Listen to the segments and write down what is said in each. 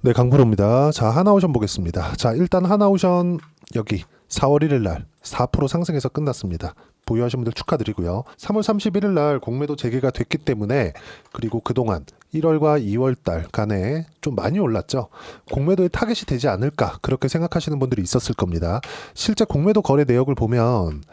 네, 강프로입니다. 자, 하나오션 보겠습니다. 자, 일단 하나오션 여기 4월 1일 날 4% 상승해서 끝났습니다. 보유하신 분들 축하드리고요. 3월 31일 날 공매도 재개가 됐기 때문에, 그리고 그동안 1월과 2월 달 간에 좀 많이 올랐죠. 공매도의 타겟이 되지 않을까 그렇게 생각하시는 분들이 있었을 겁니다. 실제 공매도 거래 내역을 보면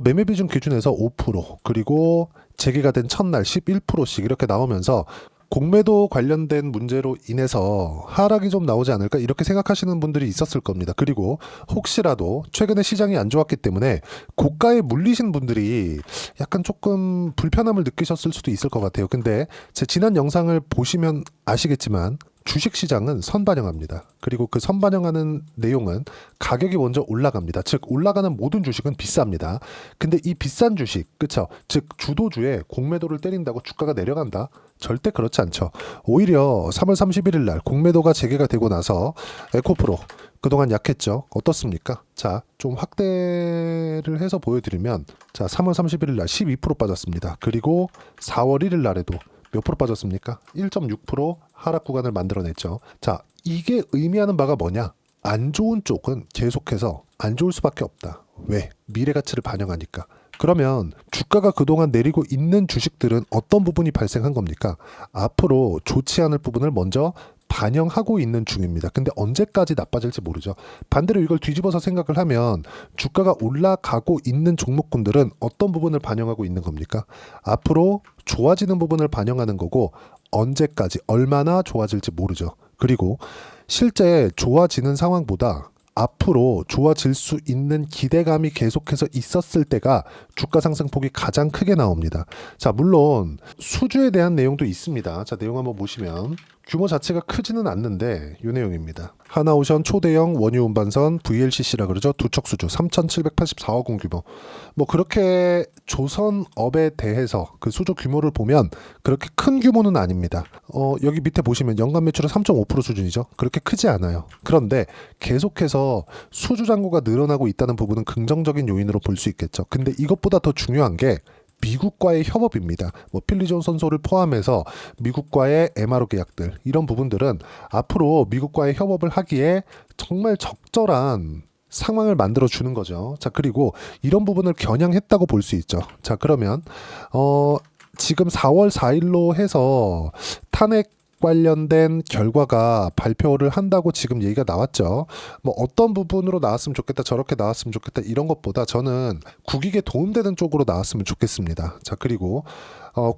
매매 비중 기준에서 5%, 그리고 재개가 된 첫날 11%씩 이렇게 나오면서 공매도 관련된 문제로 인해서 하락이 좀 나오지 않을까 이렇게 생각하시는 분들이 있었을 겁니다. 그리고 혹시라도 최근에 시장이 안 좋았기 때문에 고가에 물리신 분들이 약간 조금 불편함을 느끼셨을 수도 있을 것 같아요. 근데 제 지난 영상을 보시면 아시겠지만 주식시장은 선반영합니다. 그리고 그 선반영하는 내용은 가격이 먼저 올라갑니다. 즉 올라가는 모든 주식은 비쌉니다. 근데 이 비싼 주식, 그쵸? 즉 주도주에 공매도를 때린다고 주가가 내려간다? 절대 그렇지 않죠. 오히려 3월 31일 날 공매도가 재개가 되고 나서 에코프로 그동안 약했죠. 어떻습니까? 자, 좀 확대를 해서 보여드리면, 자, 3월 31일 날 12% 빠졌습니다. 그리고 4월 1일 날에도 몇 프로 빠졌습니까? 1.6% 하락 구간을 만들어냈죠. 자, 이게 의미하는 바가 뭐냐? 안 좋은 쪽은 계속해서 안 좋을 수밖에 없다. 왜? 미래 가치를 반영하니까. 그러면 주가가 그동안 내리고 있는 주식들은 어떤 부분이 발생한 겁니까? 앞으로 좋지 않을 부분을 먼저 반영하고 있는 중입니다. 근데 언제까지 나빠질지 모르죠. 반대로 이걸 뒤집어서 생각을 하면 주가가 올라가고 있는 종목군들은 어떤 부분을 반영하고 있는 겁니까? 앞으로 좋아지는 부분을 반영하는 거고, 언제까지 얼마나 좋아질지 모르죠. 그리고 실제 좋아지는 상황보다 앞으로 좋아질 수 있는 기대감이 계속해서 있었을 때가 주가 상승폭이 가장 크게 나옵니다. 자, 물론 수주에 대한 내용도 있습니다. 자, 내용 한번 보시면 규모 자체가 크지는 않는데 이 내용입니다. 하나오션 초대형 원유 운반선 VLCC라 그러죠. 두척 수주 3,784억 원 규모. 뭐 그렇게 조선업에 대해서 그 수주 규모를 보면 그렇게 큰 규모는 아닙니다. 여기 밑에 보시면 연간 매출은 3.5% 수준이죠. 그렇게 크지 않아요. 그런데 계속해서 수주 잔고가 늘어나고 있다는 부분은 긍정적인 요인으로 볼 수 있겠죠. 근데 이것보다 더 중요한 게 미국과의 협업입니다. 뭐 필리존 선소를 포함해서 미국과의 MRO 계약들, 이런 부분들은 앞으로 미국과의 협업을 하기에 정말 적절한 상황을 만들어 주는 거죠. 자, 그리고 이런 부분을 겨냥했다고 볼 수 있죠. 자, 그러면 지금 4월 4일로 해서 탄핵 관련된 결과가 발표를 한다고 지금 얘기가 나왔죠. 뭐 어떤 부분으로 나왔으면 좋겠다, 저렇게 나왔으면 좋겠다, 이런 것보다 저는 국익에 도움되는 쪽으로 나왔으면 좋겠습니다. 자, 그리고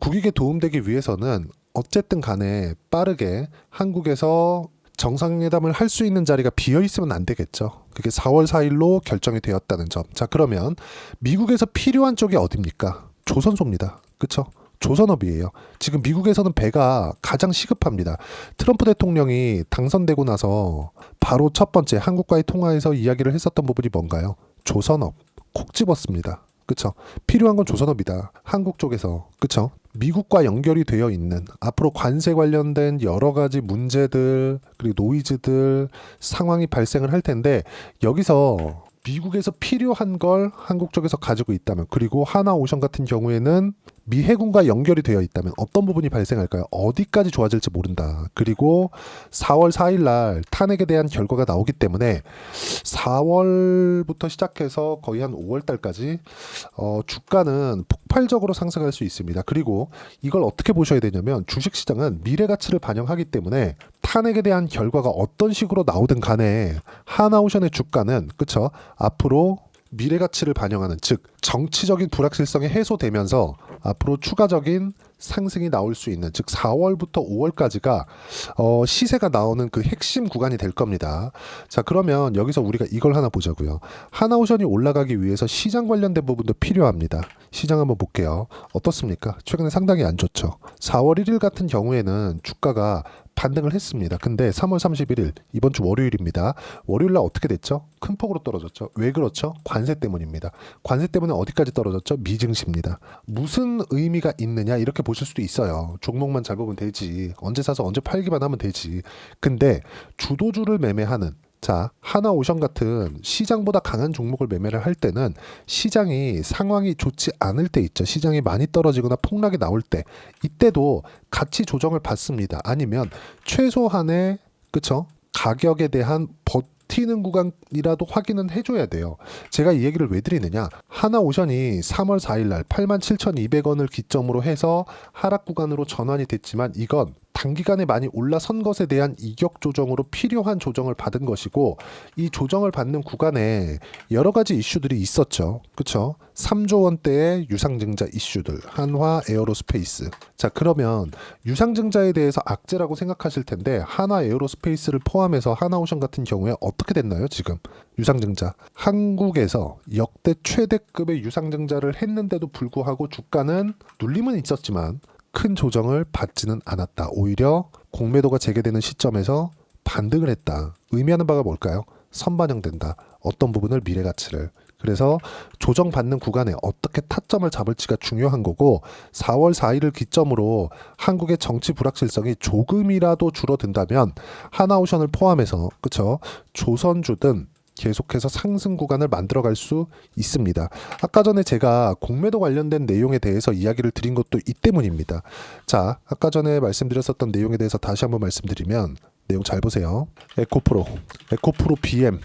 국익에 도움되기 위해서는 어쨌든 간에 빠르게 한국에서 정상회담을 할 수 있는 자리가 비어 있으면 안 되겠죠. 그게 4월 4일로 결정이 되었다는 점. 자, 그러면 미국에서 필요한 쪽이 어딥니까? 조선소입니다. 그쵸? 조선업이에요. 지금 미국에서는 배가 가장 시급합니다. 트럼프 대통령이 당선되고 나서 바로 첫 번째 한국과의 통화에서 이야기를 했었던 부분이 뭔가요? 조선업. 콕 집었습니다. 그쵸? 필요한 건 조선업이다. 한국 쪽에서. 그쵸? 미국과 연결이 되어 있는, 앞으로 관세 관련된 여러 가지 문제들, 그리고 노이즈들, 상황이 발생을 할 텐데, 여기서 미국에서 필요한 걸 한국 쪽에서 가지고 있다면, 그리고 하나오션 같은 경우에는 미 해군과 연결이 되어 있다면 어떤 부분이 발생할까요? 어디까지 좋아질지 모른다. 그리고 4월 4일 날 탄핵에 대한 결과가 나오기 때문에 4월부터 시작해서 거의 한 5월 달까지 주가는 폭발적으로 상승할 수 있습니다. 그리고 이걸 어떻게 보셔야 되냐면, 주식시장은 미래 가치를 반영하기 때문에 탄핵에 대한 결과가 어떤 식으로 나오든 간에 하나오션의 주가는, 그쵸, 앞으로 미래 가치를 반영하는, 즉 정치적인 불확실성이 해소되면서 앞으로 추가적인 상승이 나올 수 있는, 즉 4월부터 5월까지가 시세가 나오는 그 핵심 구간이 될 겁니다. 자, 그러면 여기서 우리가 이걸 하나 보자고요. 하나오션이 올라가기 위해서 시장 관련된 부분도 필요합니다. 시장 한번 볼게요. 어떻습니까? 최근에 상당히 안 좋죠. 4월 1일 같은 경우에는 주가가 반등을 했습니다. 근데 3월 31일, 이번 주 월요일입니다. 월요일 날 어떻게 됐죠? 큰 폭으로 떨어졌죠. 왜 그렇죠? 관세 때문입니다. 관세 때문에 어디까지 떨어졌죠? 미증시입니다. 무슨 의미가 있느냐, 이렇게 보실 수도 있어요. 종목만 잘 보면 되지, 언제 사서 언제 팔기만 하면 되지. 근데 주도주를 매매하는, 자, 하나오션 같은 시장보다 강한 종목을 매매를 할 때는 시장이 상황이 좋지 않을 때 있죠. 시장이 많이 떨어지거나 폭락이 나올 때, 이때도 가치 조정을 받습니다. 아니면 최소한의 그쵸? 가격에 대한 버티는 구간이라도 확인은 해줘야 돼요. 제가 이 얘기를 왜 드리느냐, 하나오션이 3월 4일 날 87,200원을 기점으로 해서 하락 구간으로 전환이 됐지만 이건 단기간에 많이 올라선 것에 대한 이격 조정으로 필요한 조정을 받은 것이고, 이 조정을 받는 구간에 여러 가지 이슈들이 있었죠. 그쵸? 3조 원대의 유상증자 이슈들, 한화 에어로스페이스. 자, 그러면 유상증자에 대해서 악재라고 생각하실 텐데, 한화 에어로스페이스를 포함해서 하나오션 같은 경우에 어떻게 됐나요? 지금 유상증자, 한국에서 역대 최대급의 유상증자를 했는데도 불구하고 주가는 눌림은 있었지만 큰 조정을 받지는 않았다. 오히려 공매도가 재개되는 시점에서 반등을 했다. 의미하는 바가 뭘까요? 선반영된다. 어떤 부분을, 미래 가치를. 그래서 조정받는 구간에 어떻게 타점을 잡을지가 중요한 거고, 4월 4일을 기점으로 한국의 정치 불확실성이 조금이라도 줄어든다면 하나오션을 포함해서, 그쵸, 조선주든 계속해서 상승 구간을 만들어갈 수 있습니다. 아까 전에 제가 공매도 관련된 내용에 대해서 이야기를 드린 것도 이 때문입니다. 자, 아까 전에 말씀드렸었던 내용에 대해서 다시 한번 말씀드리면, 내용 잘 보세요. 에코프로 BM,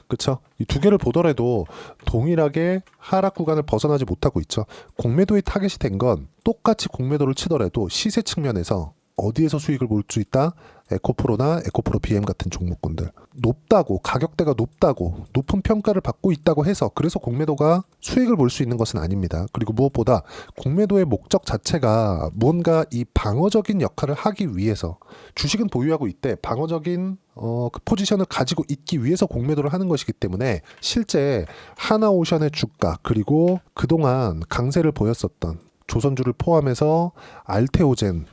그쵸? 이 두 개를 보더라도 동일하게 하락 구간을 벗어나지 못하고 있죠. 공매도의 타겟이 된 건 똑같이 공매도를 치더라도 시세 측면에서 어디에서 수익을 볼 수 있다? 에코프로나 에코프로 BM 같은 종목군들. 높다고, 가격대가 높다고, 높은 평가를 받고 있다고 해서 그래서 공매도가 수익을 볼 수 있는 것은 아닙니다. 그리고 무엇보다 공매도의 목적 자체가 뭔가 이 방어적인 역할을 하기 위해서, 주식은 보유하고 있대, 방어적인 그 포지션을 가지고 있기 위해서 공매도를 하는 것이기 때문에, 실제 하나오션의 주가, 그리고 그동안 강세를 보였었던 조선주를 포함해서 알테오젠,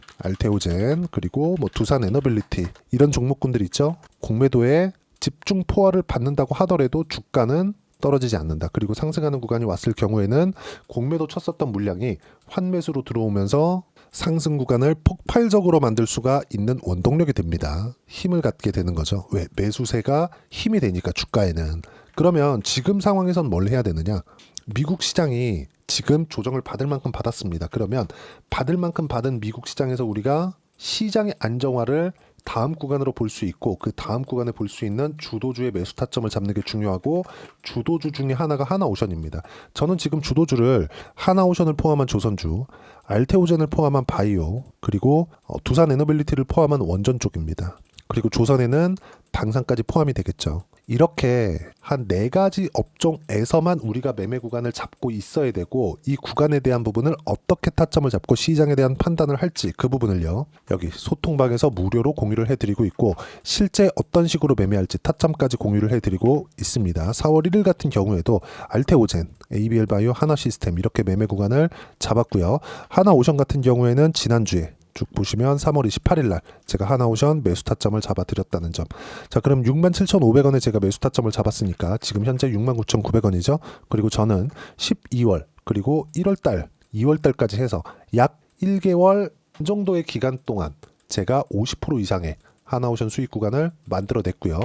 그리고 뭐 두산 에너빌리티, 이런 종목군들 있죠. 공매도에 집중 포화를 받는다고 하더라도 주가는 떨어지지 않는다. 그리고 상승하는 구간이 왔을 경우에는 공매도 쳤었던 물량이 환매수로 들어오면서 상승 구간을 폭발적으로 만들 수가 있는 원동력이 됩니다. 힘을 갖게 되는 거죠. 왜? 매수세가 힘이 되니까, 주가에는. 그러면 지금 상황에선 뭘 해야 되느냐? 미국 시장이 지금 조정을 받을 만큼 받았습니다. 그러면 받을 만큼 받은 미국 시장에서 우리가 시장의 안정화를 다음 구간으로 볼 수 있고, 그 다음 구간에 볼 수 있는 주도주의 매수 타점을 잡는 게 중요하고, 주도주 중에 하나가 하나오션입니다. 저는 지금 주도주를 하나오션을 포함한 조선주, 알테오젠을 포함한 바이오, 그리고 두산 에너빌리티를 포함한 원전 쪽입니다. 그리고 조선에는 방산까지 포함이 되겠죠. 이렇게 한 4가지 업종에서만 우리가 매매 구간을 잡고 있어야 되고, 이 구간에 대한 부분을 어떻게 타점을 잡고 시장에 대한 판단을 할지, 그 부분을요, 여기 소통방에서 무료로 공유를 해드리고 있고, 실제 어떤 식으로 매매할지 타점까지 공유를 해드리고 있습니다. 4월 1일 같은 경우에도 알테오젠, ABL바이오, 하나시스템 이렇게 매매 구간을 잡았고요. 하나오션 같은 경우에는 지난주에 쭉 보시면 3월 28일 날 제가 하나오션 매수 타점을 잡아드렸다는 점. 자, 그럼 67,500원에 제가 매수 타점을 잡았으니까 지금 현재 69,900원이죠. 그리고 저는 12월 그리고 1월달, 2월달까지 해서 약 1개월 정도의 기간 동안 제가 50% 이상의 하나오션 수익 구간을 만들어냈고요.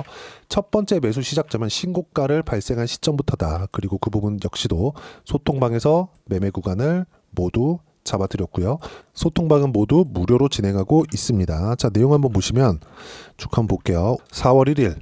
첫 번째 매수 시작점은 신고가를 발생한 시점부터다. 그리고 그 부분 역시도 소통방에서 매매 구간을 모두 잡아드렸고요. 소통방은 모두 무료로 진행하고 있습니다. 자, 내용 한번 보시면 쭉 한번 볼게요. 4월 1일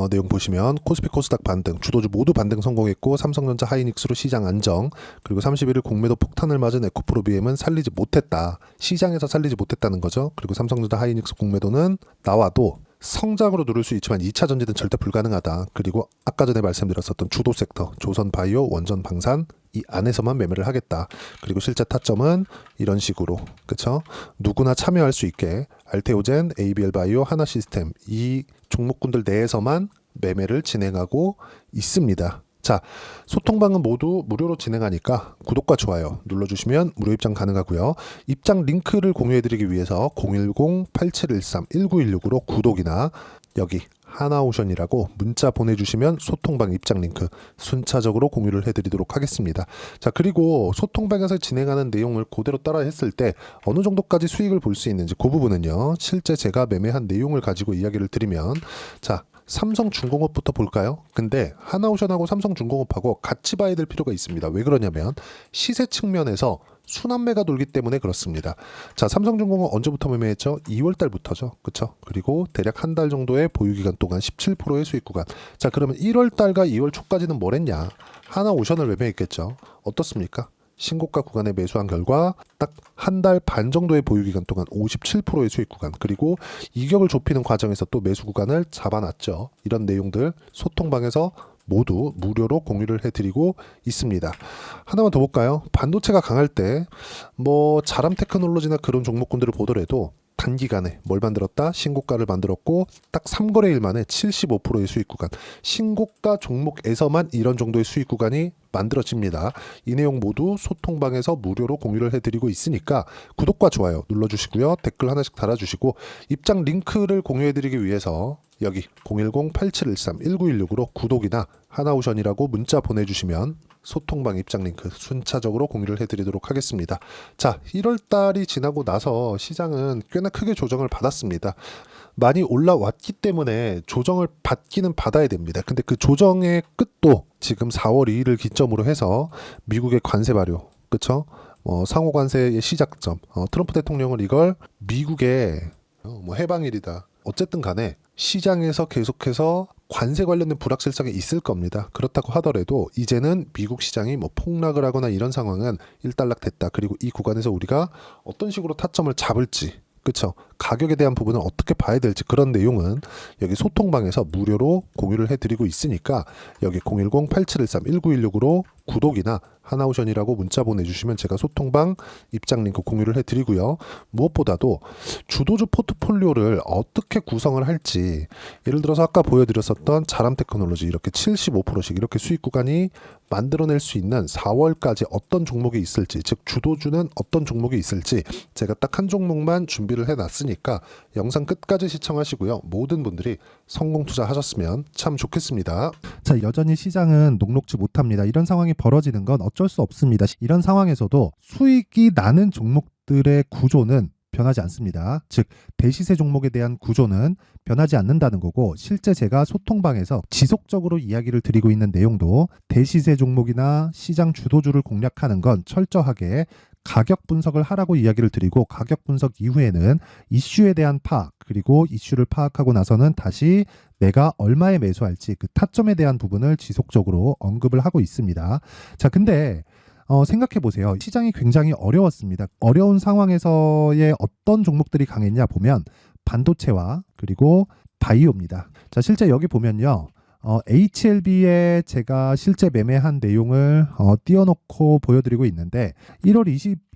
내용 보시면 코스피 코스닥 반등, 주도주 모두 반등 성공했고, 삼성전자 하이닉스로 시장 안정, 그리고 31일 공매도 폭탄을 맞은 에코프로 BM은 살리지 못했다. 시장에서 살리지 못했다는 거죠. 그리고 삼성전자 하이닉스 공매도는 나와도 성장으로 누를 수 있지만 2차 전지는 절대 불가능하다. 그리고 아까 전에 말씀드렸었던 주도 섹터, 조선 바이오, 원전 방산, 이 안에서만 매매를 하겠다. 그리고 실제 타점은 이런 식으로, 그쵸? 누구나 참여할 수 있게 알테오젠, ABL바이오, 하나시스템 이 종목군들 내에서만 매매를 진행하고 있습니다. 자, 소통방은 모두 무료로 진행하니까 구독과 좋아요 눌러주시면 무료 입장 가능하고요. 입장 링크를 공유해드리기 위해서 010-8713-1916으로 구독이나 여기 하나오션이라고 문자 보내주시면 소통방 입장 링크 순차적으로 공유를 해드리도록 하겠습니다. 자, 그리고 소통방에서 진행하는 내용을 그대로 따라 했을 때 어느 정도까지 수익을 볼 수 있는지, 그 부분은요, 실제 제가 매매한 내용을 가지고 이야기를 드리면, 자, 삼성중공업부터 볼까요? 근데 하나오션하고 삼성중공업하고 같이 봐야 될 필요가 있습니다. 왜 그러냐면 시세 측면에서 순환매가 돌기 때문에 그렇습니다. 자, 삼성중공업 언제부터 매매했죠? 2월 달부터죠. 그렇죠? 그리고 대략 한 달 정도의 보유 기간 동안 17%의 수익 구간. 자, 그러면 1월 달과 2월 초까지는 뭘 했냐? 하나오션을 매매했겠죠. 어떻습니까? 신고가 구간에 매수한 결과 딱 한 달 반 정도의 보유 기간 동안 57%의 수익 구간, 그리고 이격을 좁히는 과정에서 또 매수 구간을 잡아놨죠. 이런 내용들 소통방에서 모두 무료로 공유를 해드리고 있습니다. 하나만 더 볼까요? 반도체가 강할 때 뭐 자람 테크놀로지나 그런 종목군들을 보더라도 단기간에 뭘 만들었다? 신고가를 만들었고 딱 3거래일 만에 75%의 수익 구간, 신고가 종목에서만 이런 정도의 수익 구간이 만들어집니다. 이 내용 모두 소통방에서 무료로 공유를 해드리고 있으니까 구독과 좋아요 눌러주시고요. 댓글 하나씩 달아주시고 입장 링크를 공유해드리기 위해서 여기 010-8713-1916으로 구독이나 하나오션이라고 문자 보내주시면 소통방 입장 링크 순차적으로 공유를 해드리도록 하겠습니다. 자, 1월달이 지나고 나서 시장은 꽤나 크게 조정을 받았습니다. 많이 올라왔기 때문에 조정을 받기는 받아야 됩니다. 근데 그 조정의 끝도 지금 4월 2일을 기점으로 해서 미국의 관세 발효, 그쵸? 상호 관세의 시작점, 트럼프 대통령은 이걸 미국의 뭐 해방일이다. 어쨌든 간에 시장에서 계속해서 관세 관련된 불확실성이 있을 겁니다. 그렇다고 하더라도 이제는 미국 시장이 뭐 폭락을 하거나 이런 상황은 일단락됐다. 그리고 이 구간에서 우리가 어떤 식으로 타점을 잡을지, 그쵸? 가격에 대한 부분을 어떻게 봐야 될지 그런 내용은 여기 소통방에서 무료로 공유를 해드리고 있으니까 여기 010-8713-1916으로 구독이나 하나오션이라고 문자 보내주시면 제가 소통방 입장 링크 공유를 해드리고요. 무엇보다도 주도주 포트폴리오를 어떻게 구성을 할지, 예를 들어서 아까 보여드렸었던 자람 테크놀로지 이렇게 75%씩 이렇게 수익 구간이 만들어낼 수 있는 4월까지 어떤 종목이 있을지, 즉 주도주는 어떤 종목이 있을지 제가 딱 한 종목만 준비를 해놨으니까 영상 끝까지 시청하시고요. 모든 분들이 성공 투자하셨으면 참 좋겠습니다. 자, 여전히 시장은 녹록지 못합니다. 이런 상황이 벌어지는 건 어쩔 수 없습니다. 이런 상황에서도 수익이 나는 종목들의 구조는 변하지 않습니다. 즉 대시세 종목에 대한 구조는 변하지 않는다는 거고, 실제 제가 소통방에서 지속적으로 이야기를 드리고 있는 내용도 대시세 종목이나 시장 주도주를 공략하는 건 철저하게 가격 분석을 하라고 이야기를 드리고, 가격 분석 이후에는 이슈에 대한 파악, 그리고 이슈를 파악하고 나서는 다시 내가 얼마에 매수할지 그 타점에 대한 부분을 지속적으로 언급을 하고 있습니다. 자, 근데 생각해 보세요. 시장이 굉장히 어려웠습니다. 어려운 상황에서의 어떤 종목들이 강했냐 보면 반도체와 그리고 바이오입니다. 자, 실제 여기 보면요. HLB에 제가 실제 매매한 내용을 띄워놓고 보여드리고 있는데 1월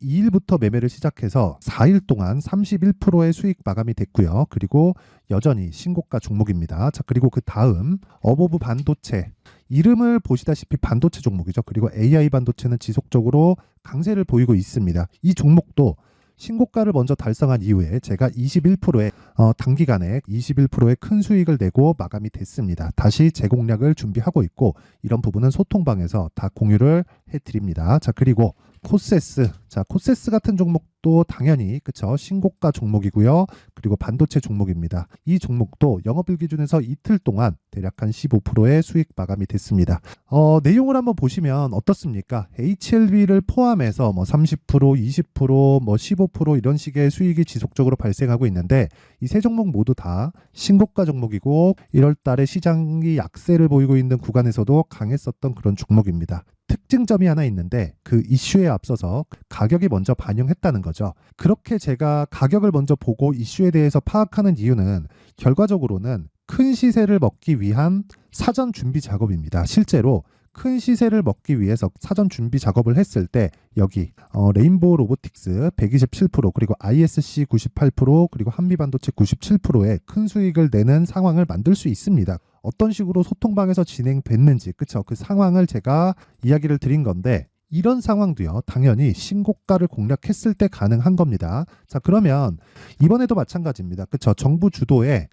22일부터 매매를 시작해서 4일 동안 31%의 수익 마감이 됐고요. 그리고 여전히 신고가 종목입니다. 자, 그리고 그 다음 어보브 반도체, 이름을 보시다시피 반도체 종목이죠. 그리고 AI 반도체는 지속적으로 강세를 보이고 있습니다. 이 종목도 신고가를 먼저 달성한 이후에 제가 21%의 단기간에 21%의 큰 수익을 내고 마감이 됐습니다. 다시 재공략을 준비하고 있고, 이런 부분은 소통방에서 다 공유를 해드립니다. 자, 그리고 코세스, 자, 코세스 같은 종목도 당연히 그쵸, 신고가 종목이고요. 그리고 반도체 종목입니다. 이 종목도 영업일 기준에서 이틀 동안 대략 한 15%의 수익 마감이 됐습니다. 내용을 한번 보시면 어떻습니까? HLB를 포함해서 뭐 30%, 20%, 뭐 15% 이런 식의 수익이 지속적으로 발생하고 있는데, 이 세 종목 모두 다 신고가 종목이고 1월 달에 시장이 약세를 보이고 있는 구간에서도 강했었던 그런 종목입니다. 특징점이 하나 있는데 그 이슈에 앞서서 가격이 먼저 반영했다는 거죠. 그렇게 제가 가격을 먼저 보고 이슈에 대해서 파악하는 이유는 결과적으로는 큰 시세를 먹기 위한 사전 준비 작업입니다. 실제로 큰 시세를 먹기 위해서 사전 준비 작업을 했을 때 여기 레인보우 로보틱스 127%, 그리고 ISC 98%, 그리고 한미반도체 97%의 큰 수익을 내는 상황을 만들 수 있습니다. 어떤 식으로 소통방에서 진행됐는지, 그쵸? 그 상황을 제가 이야기를 드린 건데, 이런 상황도요, 당연히 신고가를 공략했을 때 가능한 겁니다. 자, 그러면 이번에도 마찬가지입니다. 그쵸? 정부 주도의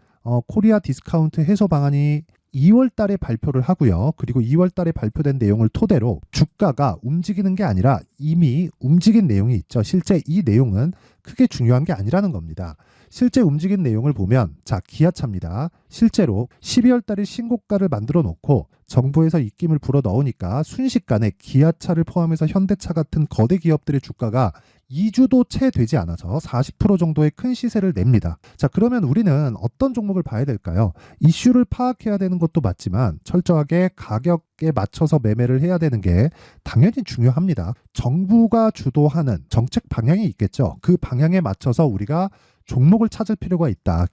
코리아 디스카운트 해소 방안이 2월 달에 발표를 하고요. 그리고 2월 달에 발표된 내용을 토대로 주가가 움직이는 게 아니라 이미 움직인 내용이 있죠. 실제 이 내용은 크게 중요한 게 아니라는 겁니다. 실제 움직인 내용을 보면 자, 기아차입니다. 실제로 12월 달에 신고가를 만들어 놓고 정부에서 입김을 불어 넣으니까 순식간에 기아차를 포함해서 현대차 같은 거대 기업들의 주가가 2주도 채 되지 않아서 40% 정도의 큰 시세를 냅니다. 자, 그러면 우리는 어떤 종목을 봐야 될까요? 이슈를 파악해야 되는 것도 맞지만 철저하게 가격에 맞춰서 매매를 해야 되는 게 당연히 중요합니다. 정부가 주도하는 정책 방향이 있겠죠. 그 방향에 맞춰서 우리가 종목을 찾을 필요가 있다.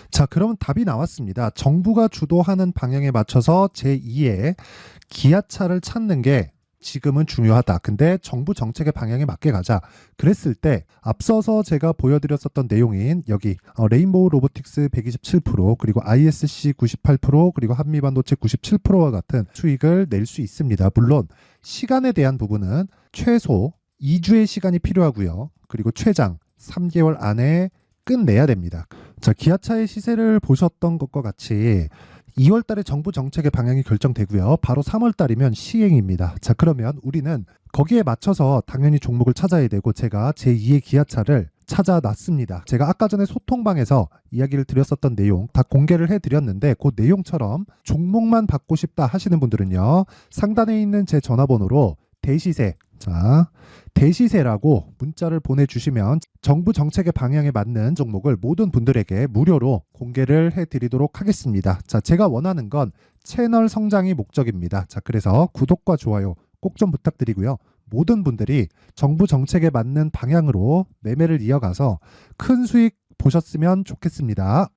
자, 그러면 답이 나왔습니다. 정부가 주도하는 방향에 맞춰서 제2의 기아차를 찾는 게 지금은 중요하다. 근데 정부 정책의 방향에 맞게 가자. 그랬을 때 앞서서 제가 보여드렸었던 내용인 여기 레인보우 로보틱스 127% 그리고 ISC 98% 그리고 한미반도체 97%와 같은 수익을 낼 수 있습니다. 물론 시간에 대한 부분은 최소 2주의 시간이 필요하고요. 그리고 최장 3개월 안에 끝내야 됩니다. 자, 기아차의 시세를 보셨던 것과 같이 2월 달에 정부 정책의 방향이 결정되고요. 바로 3월 달이면 시행입니다. 자, 그러면 우리는 거기에 맞춰서 당연히 종목을 찾아야 되고 제가 제2의 기아차를 찾아놨습니다. 제가 아까 전에 소통방에서 이야기를 드렸었던 내용 다 공개를 해드렸는데 그 내용처럼 종목만 받고 싶다 하시는 분들은요. 상단에 있는 제 전화번호로 대시세, 자, 대시세라고 문자를 보내주시면 정부 정책의 방향에 맞는 종목을 모든 분들에게 무료로 공개를 해드리도록 하겠습니다. 자, 제가 원하는 건 채널 성장이 목적입니다. 자, 그래서 구독과 좋아요 꼭 좀 부탁드리고요. 모든 분들이 정부 정책에 맞는 방향으로 매매를 이어가서 큰 수익 보셨으면 좋겠습니다.